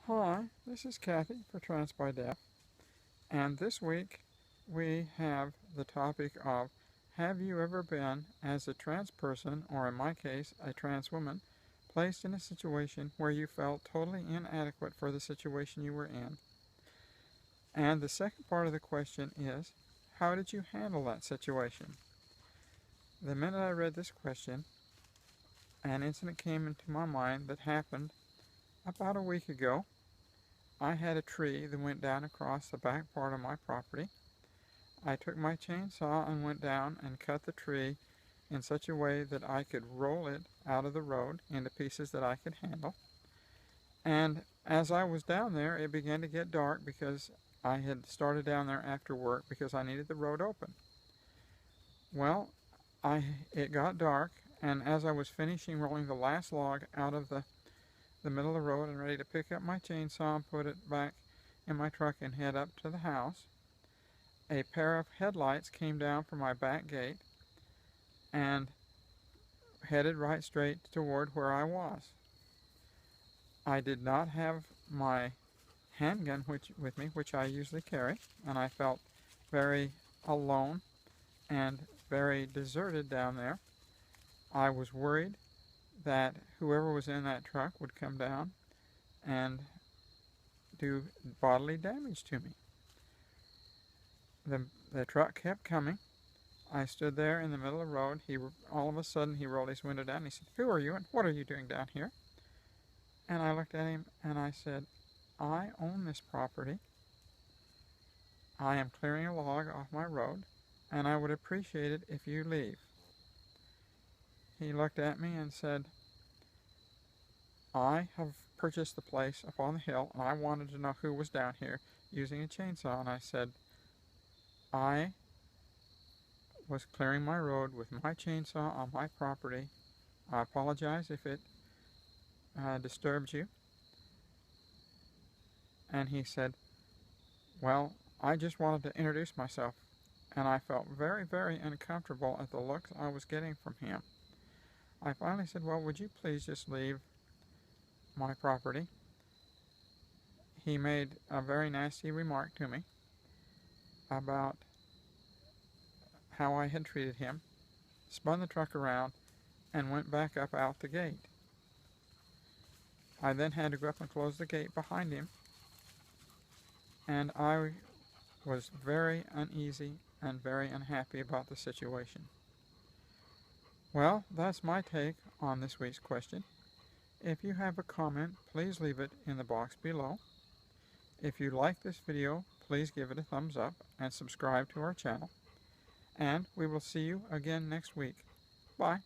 Hi, this is Cathy for TransByDef, and this week we have the topic of have you ever been, as a trans person, or in my case, a trans woman, placed in a situation where you felt totally inadequate for the situation you were in? And the second part of the question is, how did you handle that situation? The minute I read this question, an incident came into my mind that happened about a week ago. I had a tree that went down across the back part of my property. I took my chainsaw and went down and cut the tree in such a way that I could roll it out of the road into pieces that I could handle. And as I was down there, it began to get dark because I had started down there after work because I needed the road open. Well, it got dark, and as I was finishing rolling the last log out of the middle of the road and ready to pick up my chainsaw and put it back in my truck and head up to the house, a pair of headlights came down from my back gate and headed right straight toward where I was. I did not have my handgun with me, which I usually carry, and I felt very alone and very deserted down there. I was worried that whoever was in that truck would come down and do bodily damage to me. The truck kept coming. I stood there in the middle of the road. All of a sudden he rolled his window down and he said, "Who are you and what are you doing down here?" And I looked at him and I said, "I own this property. I am clearing a log off my road and I would appreciate it if you leave." He looked at me and said, "I have purchased the place up on the hill and I wanted to know who was down here using a chainsaw." And I said, "I was clearing my road with my chainsaw on my property. I apologize if it disturbed you." And he said, "Well, I just wanted to introduce myself." And I felt very, very uncomfortable at the looks I was getting from him. I finally said, "Well, would you please just leave my property?" He made a very nasty remark to me about how I had treated him, spun the truck around, and went back up out the gate. I then had to go up and close the gate behind him, and I was very uneasy and very unhappy about the situation. Well, that's my take on this week's question. If you have a comment, please leave it in the box below. If you like this video, please give it a thumbs up and subscribe to our channel. And we will see you again next week. Bye.